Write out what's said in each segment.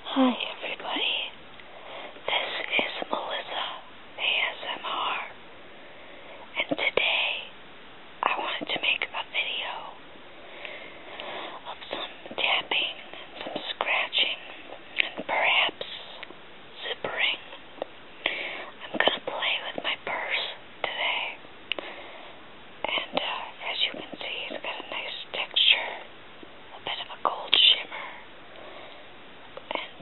Hi everybody, this is Melissa ASMR, and today I wanted to make a video of some tapping and some scratching and perhaps zippering. I'm going to play with my purse today, and as you can see, it's got a nice texture, a bit of a gold shimmer. And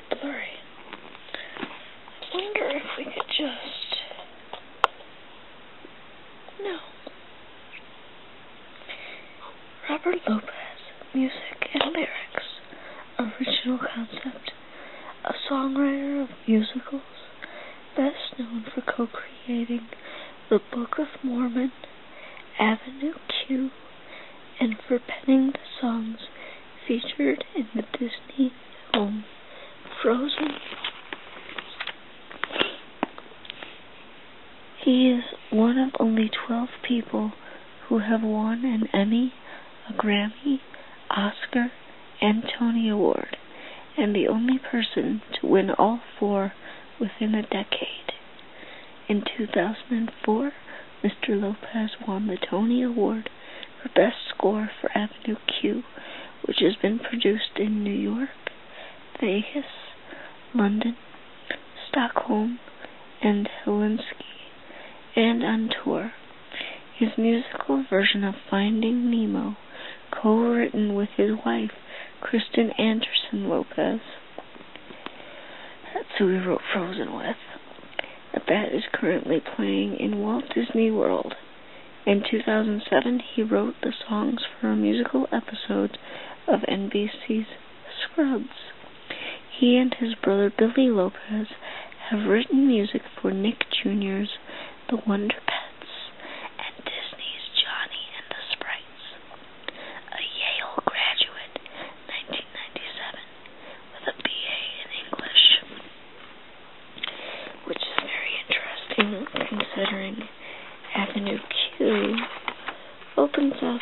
blurry. I wonder if we could just... No. Robert Lopez, music and lyrics. Original concept. A songwriter of musicals, best known for co-creating The Book of Mormon, Avenue Q, and for penning the songs featured in the Disney film Frozen. He is one of only 12 people who have won an Emmy, a Grammy, Oscar, and Tony Award, and the only person to win all 4 within a decade. In 2004, Mr. Lopez won the Tony Award for Best Score for Avenue Q, which has been produced in New York, Vegas, London, Stockholm, and Helsinki, and on tour. His musical version of Finding Nemo, co-written with his wife, Kristen Anderson Lopez. That's who he wrote Frozen with. That is currently playing in Walt Disney World. In 2007, he wrote the songs for a musical episode of NBC's Scrubs. He and his brother Billy Lopez have written music for Nick Jr.'s The Wonder Pets and Disney's Johnny and the Sprites. A Yale graduate, 1997, with a BA in English, which is very interesting considering Avenue Q opens up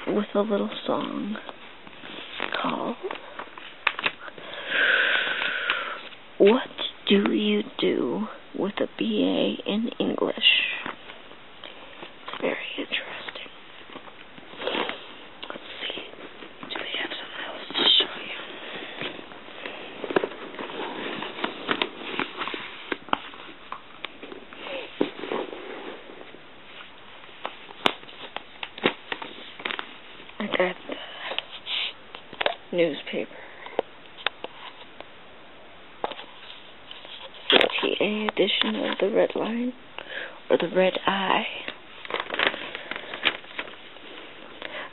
with a little song called What Do You Do with a BA in English? It's very interesting. Let's see. Do we have something else to show you? I got the newspaper. TA edition of the Red Line, or the Red Eye.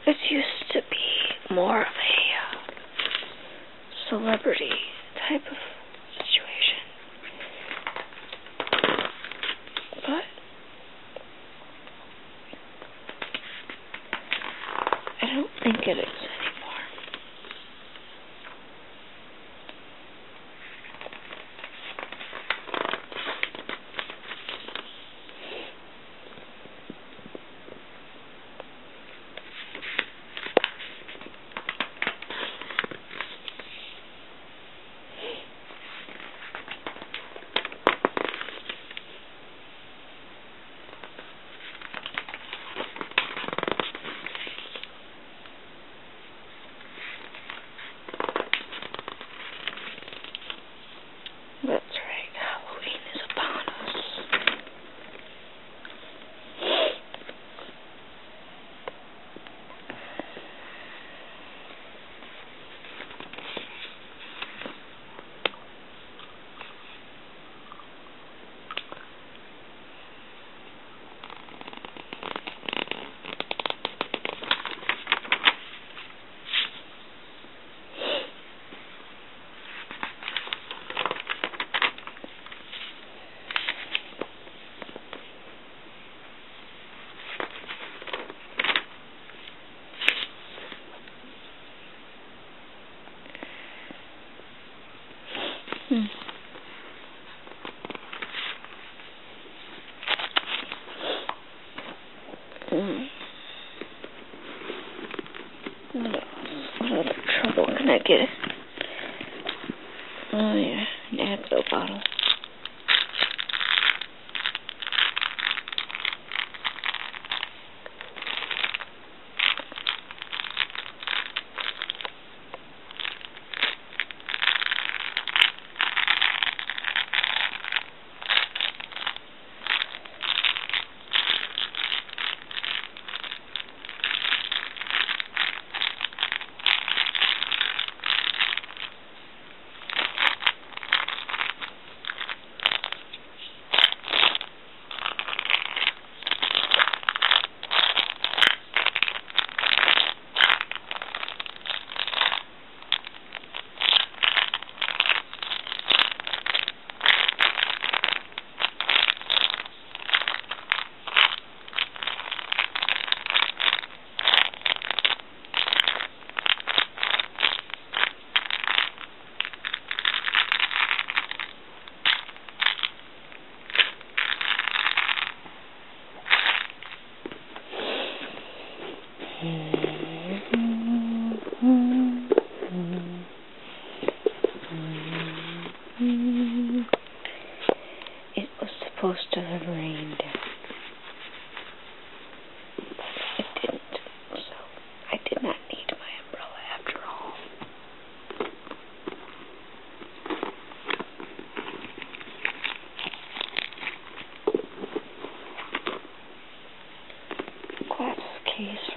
This used to be more of a celebrity type of situation, but I don't think it is anymore. That's right, Halloween is upon us. What else? What other trouble can I get? Oh yeah, an Advil bottle.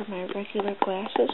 my regular glasses.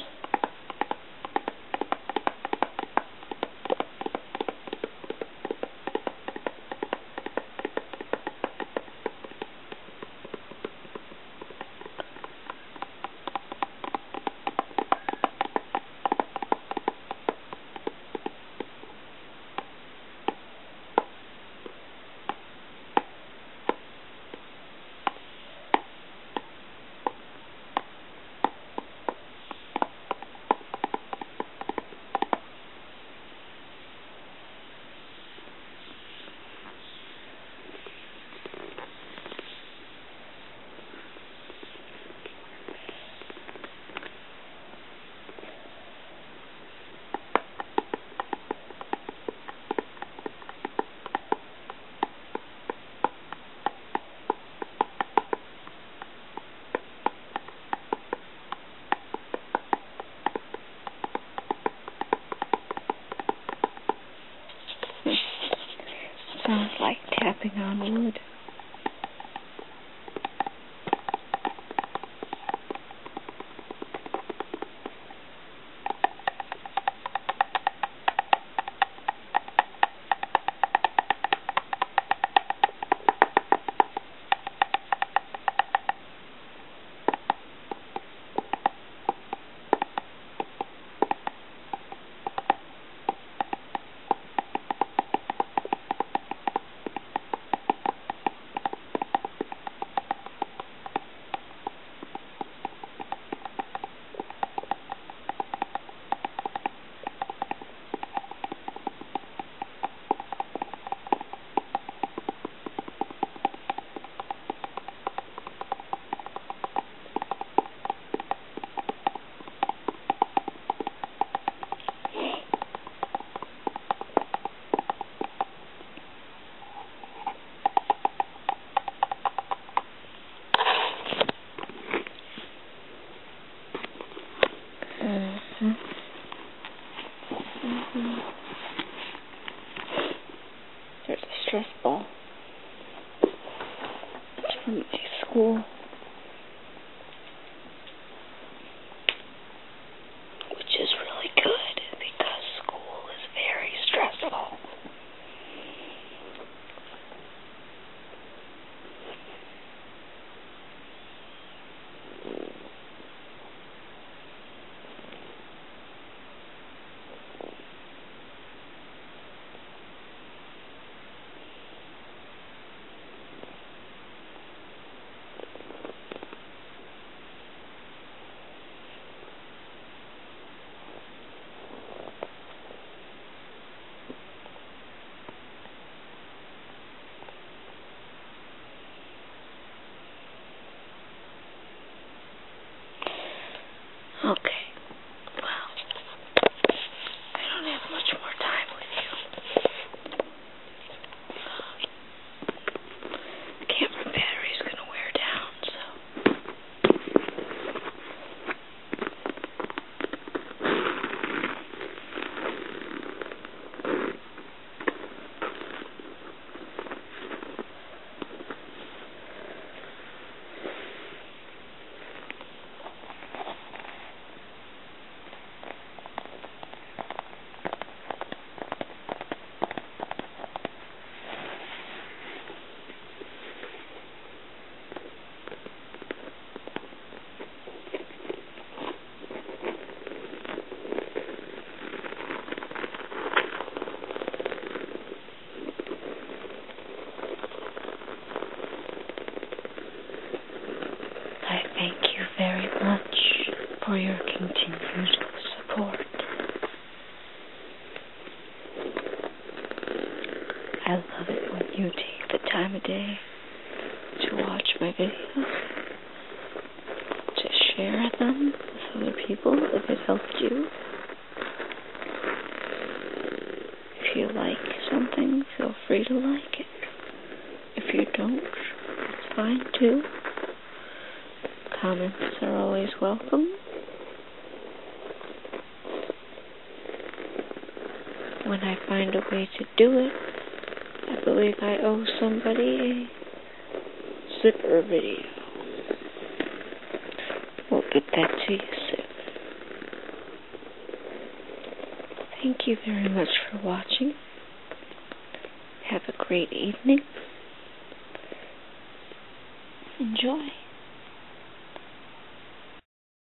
Sounds like tapping on wood. There's a stress ball. It's from my school. Which is really good because school is very stressful. Okay, well, I don't have much more time with you. Camera battery's gonna wear down, so. I thank you very much for your continued support. I love it when you take the time of day to watch my videos, to share them with other people if it helped you. If you like something, feel free to like it. If you don't, it's fine too. Comments are always welcome. When I find a way to do it, I believe I owe somebody a zipper video. Well, that to you soon. Thank you very much for watching. Have a great evening. Enjoy.